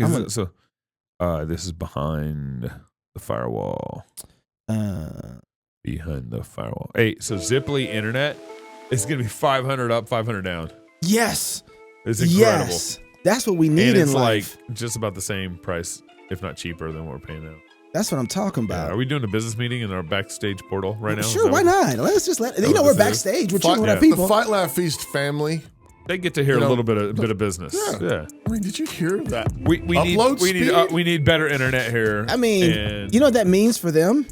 This is behind the firewall. Behind the firewall. Hey, so Ziply Internet is going to be 500 up, 500 down. Yes. It's incredible. Yes. That's what we need in life. Like just about the same price, if not cheaper than what we're paying now. That's what I'm talking about. Yeah, are we doing a business meeting in our Backstage portal right now? Sure, why not? Let's just we're Backstage. We're chilling with our people. The Fight Laugh Feast family. They get to hear a little bit of business. Yeah. I mean, did you hear that? We need better internet here. I mean, you know what that means for them?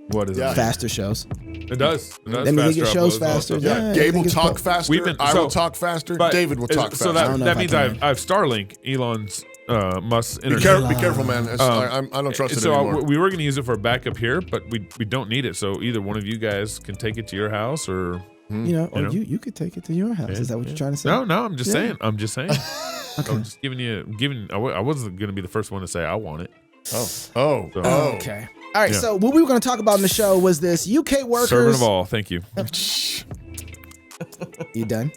What is it? Faster shows. It does. That means they get shows faster. Yeah. Gabe will talk faster. I will talk faster. David will talk faster. So that means I have Starlink, Elon's Musk's internet. Be careful, man. I don't trust it anymore. So we were going to use it for backup here, but we don't need it. So either one of you guys can take it to your house, or you could take it to your house. Is that what you're trying to say? No, I'm just saying. I'm just saying. Okay. I'm just giving. I wasn't going to be the first one to say I want it. Okay. All right, so what we were going to talk about in the show was this UK workers. Servant of all, thank you. You done?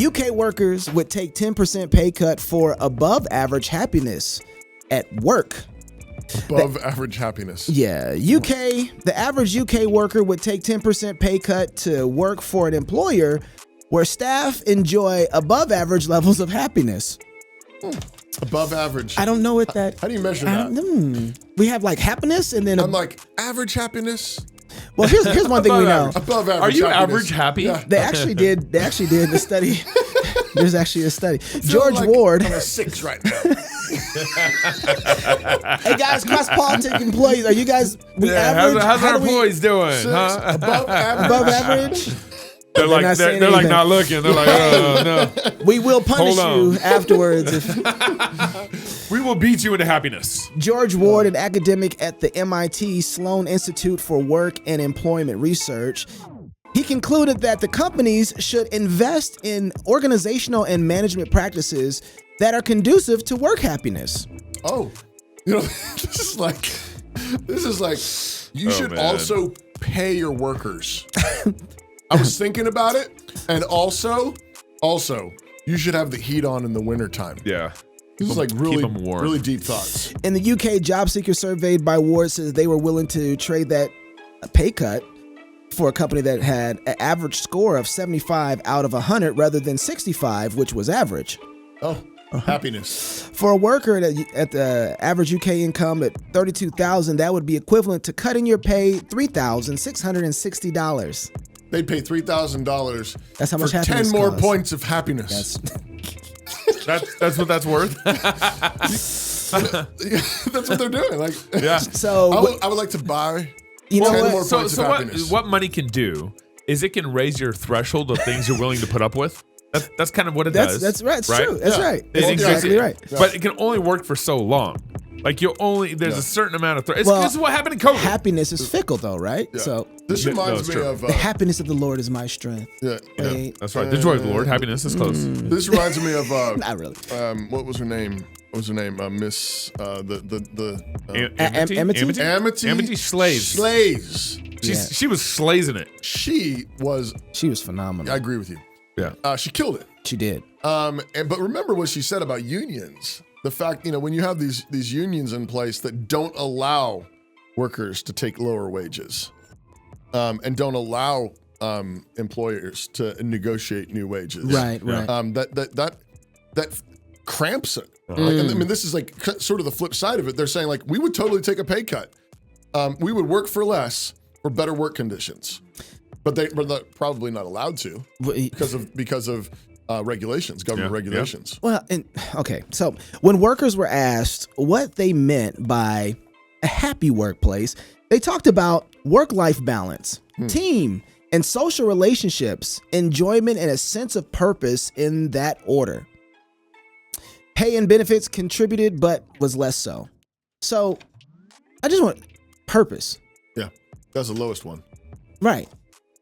UK workers would take 10% pay cut for above average happiness at work. Above average happiness. Yeah. The average UK worker would take 10% pay cut to work for an employer where staff enjoy above average levels of happiness. Above average. I don't know what that. How do you measure that? We have like happiness, and then I'm like average happiness. Well, here's one thing we know. Above average. Are you happiness. average happy? Yeah. They actually did the study. There's actually a study. George Ward. I'm a 6 right now. Hey guys, cross-politic employees, are you guys average? How's our employees doing? 6, Huh? above average. Above average? They're like not looking. They're like, oh no. We will punish you afterwards. We will beat you into happiness. George Ward, an academic at the MIT Sloan Institute for Work and Employment Research, he concluded that the companies should invest in organizational and management practices that are conducive to work happiness. Oh, this is like you should also pay your workers. I was thinking about it, and also, you should have the heat on in the wintertime. Yeah. This is like really deep thoughts. In the UK, job seekers surveyed by Ward says they were willing to trade that pay cut for a company that had an average score of 75 out of 100 rather than 65, which was average. Happiness. For a worker at the average UK income at $32,000, that would be equivalent to cutting your pay $3,660. They'd pay $3,000. That's how much for happiness 10 more costs. points of happiness. That's what that's worth. That's what they're doing. Like, so I would like to buy. More points of happiness. What money can do is it can raise your threshold of things you're willing to put up with. That's kind of what it does. That's right. It's true. That's right. That's exactly right. But it can only work for so long. Like there's a certain amount of this is what happened in COVID. Happiness is fickle, though, right? Yeah. So this reminds me of the happiness of the Lord is my strength. Yeah, that's right. The joy of the Lord, happiness is close. This reminds me of not really. What was her name? Miss Amity Slays. She was slaying it. She was phenomenal. I agree with you. Yeah. She killed it. She did. But remember what she said about unions. The fact, when you have these unions in place that don't allow workers to take lower wages, and don't allow employers to negotiate new wages. Right. That cramps it. Like, this is like sort of the flip side of it. They're saying like, we would totally take a pay cut. We would work for less for better work conditions, but they're probably not allowed to because of regulations, government regulations. Well, so when workers were asked what they meant by a happy workplace, they talked about work-life balance, team, and social relationships, enjoyment, and a sense of purpose in that order. Pay and benefits contributed, but was less so. So I just want purpose. Yeah, that's the lowest one. Right.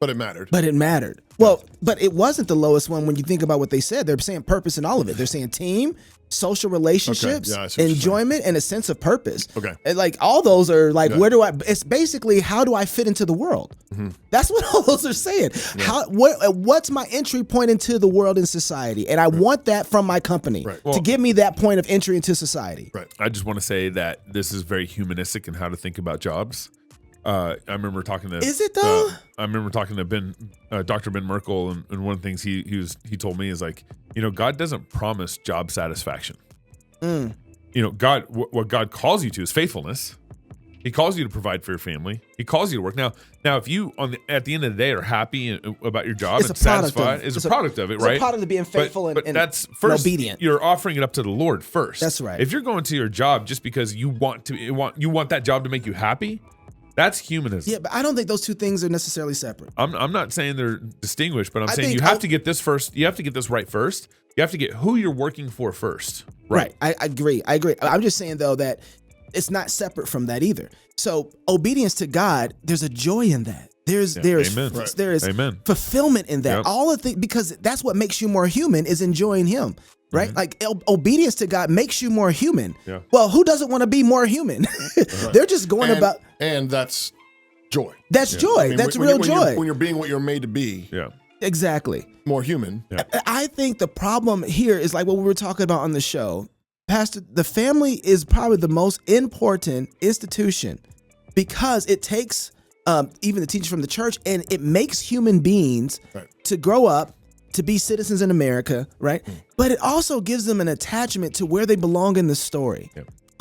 But it mattered. Well, but it wasn't the lowest one when you think about what they said. They're saying purpose in all of it. They're saying team, social relationships, enjoyment, and a sense of purpose. Okay. And like all those are like, it's basically, how do I fit into the world? Mm-hmm. That's what all those are saying. Yeah. What's my entry point into the world and society? And I want that from my company to give me that point of entry into society. Right. I just want to say that this is very humanistic in how to think about jobs. I remember talking to. Is it though? I remember talking to Dr. Ben Merkel, and one of the things he told me is like, God doesn't promise job satisfaction. God, what God calls you to is faithfulness. He calls you to provide for your family. He calls you to work. Now, if you at the end of the day are happy about your job and satisfied, it's a product of it, right? It's a product of being faithful but that's first, obedient. You're offering it up to the Lord first. That's right. If you're going to your job just because you want that job to make you happy, that's humanism. Yeah, but I don't think those two things are necessarily separate. I'm not saying they're distinguished, but I'm saying you have to get this first. You have to get this right first. You have to get who you're working for first. Right. I agree. I'm just saying, though, that it's not separate from that either. So obedience to God, there's a joy in that. There's fulfillment in that. Yep. All of the because that's what makes you more human is enjoying Him. Right? Mm-hmm. Like obedience to God makes you more human. Yeah. Well, who doesn't want to be more human? They're just going about. And that's joy. That's joy. I mean, that's real joy. When you're being what you're made to be. Yeah. Exactly. More human. Yeah. I think the problem here is like what we were talking about on the show. Pastor, the family is probably the most important institution because it takes even the teachers from the church and it makes human beings to grow up, to be citizens in America, right? But it also gives them an attachment to where they belong in the story,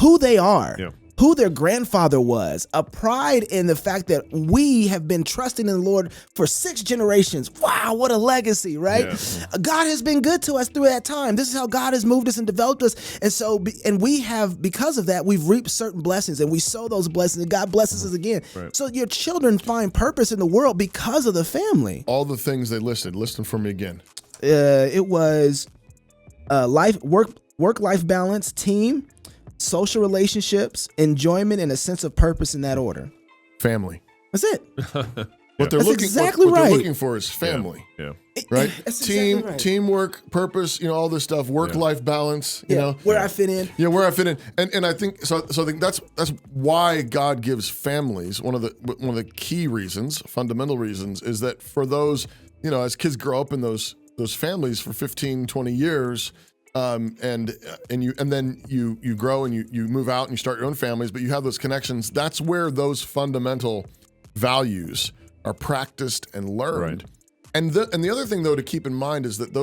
who they are, who their grandfather was, a pride in the fact that we have been trusting in the Lord for 6 generations. Wow, what a legacy, right? Yeah. God has been good to us through that time. This is how God has moved us and developed us. And so, and we have, because of that, we've reaped certain blessings and we sow those blessings and God blesses us again. Right. So your children find purpose in the world because of the family. All the things they listed, list them for me again. It was work-life balance, team, social relationships, enjoyment, and a sense of purpose in that order. Family. That's it. What they're looking for is family. Yeah. Right? Teamwork, purpose, all this stuff, work-life balance, where I fit in. Yeah, where I fit in. And I think so I think that's why God gives families one of the key reasons, fundamental reasons is that for those, as kids grow up in those families for 15, 20 years, and then you grow and you move out and you start your own families, but you have those connections. That's where those fundamental values are practiced and learned. Right. And the other thing though to keep in mind is that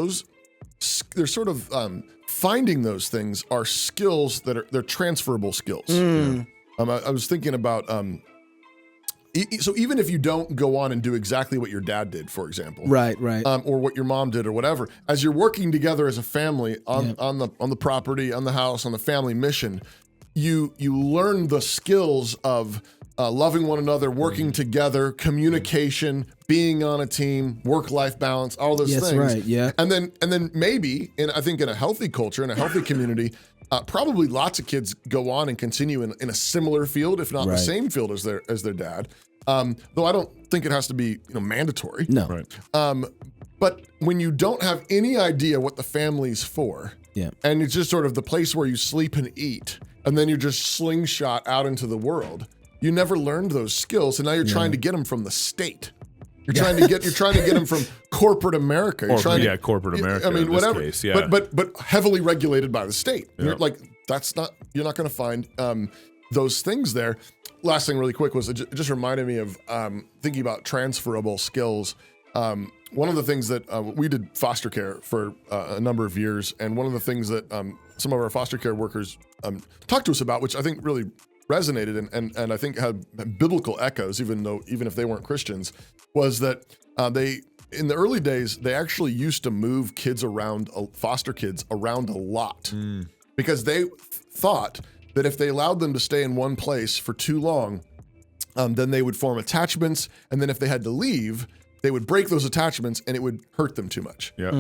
they're sort of finding those things are skills they're transferable skills. I was thinking about so even if you don't go on and do exactly what your dad did, for example, right, or what your mom did, or whatever, as you're working together as a family on the property, on the house, on the family mission, you learn the skills of loving one another, working together, communication, being on a team, work-life balance, all those things. Right, yeah. And then maybe, I think in a healthy culture, in a healthy community, probably lots of kids go on and continue in a similar field, if not the same field as their dad. Though I don't think it has to be mandatory. No. Right. But when you don't have any idea what the family's for, and it's just sort of the place where you sleep and eat, and then you're just slingshot out into the world, you never learned those skills, and now you're trying to get them from the state. You're trying to get them from corporate America. Corporate America. I mean, in whatever. This case, but heavily regulated by the state. You're like, you're not going to find those things there. Last thing, really quick, was it just reminded me of thinking about transferable skills. One of the things that we did foster care for a number of years, and one of the things that some of our foster care workers talked to us about, which I think really resonated and I think had biblical echoes, even if they weren't Christians, was that they in the early days they actually used to move kids around, foster kids around a lot, because they thought that if they allowed them to stay in one place for too long, then they would form attachments, and then if they had to leave, they would break those attachments and it would hurt them too much. Yeah.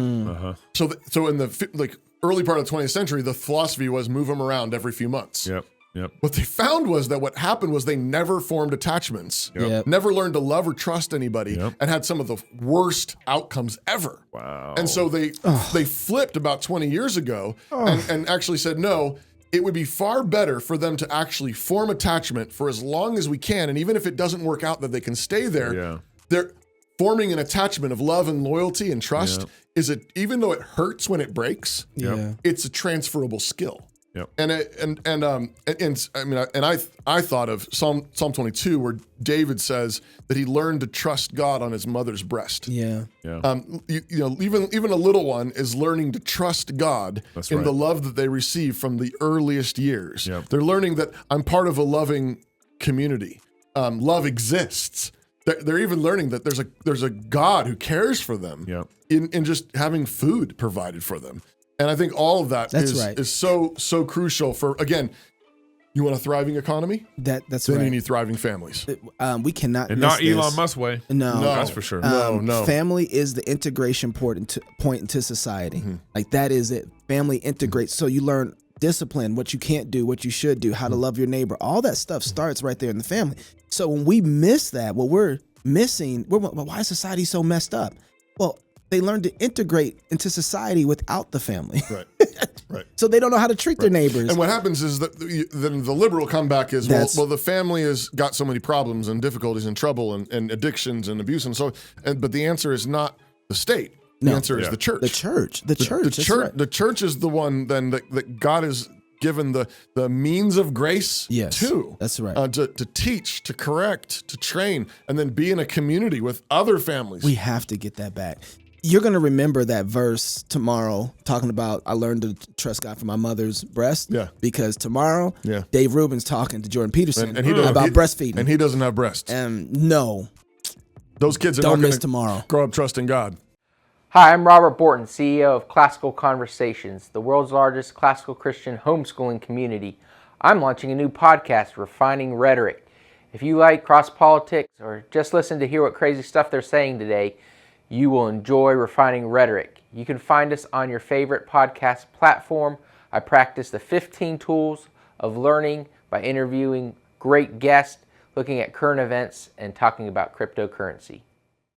So in the early part of the 20th century, the philosophy was move them around every few months. Yep. Yep. What they found was that what happened was they never formed attachments, Yep. never learned to love or trust anybody, Yep. and had some of the worst outcomes ever. Wow. And so they flipped about 20 years ago and actually said, no, it would be far better for them to actually form attachment for as long as we can. And even if it doesn't work out that they can stay there, Yeah. they're forming an attachment of love and loyalty and trust even though it hurts when it breaks, Yeah. it's a transferable skill. Yep. I thought of Psalm 22 where David says that he learned to trust God on his mother's breast. Yeah. Yeah. Even a little one is learning to trust God That's in right. the love that they receive from the earliest years. Yep. They're learning that I'm part of a loving community. Love exists. They're even learning that there's a God who cares for them. Yep. In just having food provided for them. And I think all of that is so crucial for, again, you want a thriving economy? That's Then right. you need thriving families. We cannot And miss not Elon this. Musk way. No, That's for sure. No. Family is the integration point into society. Mm-hmm. Like that is it. Family integrates. So you learn discipline, what you can't do, what you should do, how to love your neighbor. All that stuff starts right there in the family. So when we miss that, what we're missing, why is society so messed up? Well, they learn to integrate into society without the family. Right. Right. So they don't know how to treat their neighbors. And what happens is that then the liberal comeback is, well, the family has got so many problems and difficulties and trouble and addictions and abuse. And so, but the answer is not the state. The answer is the church. The church. The church. That's right. The church is the one then that God has given the means of grace to. That's right. To teach, to correct, to train, and then be in a community with other families. We have to get that back. You're going to remember that verse tomorrow talking about I learned to trust God from my mother's breast. Yeah. Because tomorrow, Yeah. Dave Rubin's talking to Jordan Peterson and he doesn't- about breastfeeding. And he doesn't have breasts. No, Those kids are don't not going miss to tomorrow. grow up trusting God. Hi, I'm Robert Borton, CEO of Classical Conversations, the world's largest classical Christian homeschooling community. I'm launching a new podcast, Refining Rhetoric. If you like cross politics or just listen to hear what crazy stuff they're saying today, you will enjoy Refining Rhetoric. You can find us on your favorite podcast platform. I practice the 15 tools of learning by interviewing great guests, looking at current events, and talking about cryptocurrency.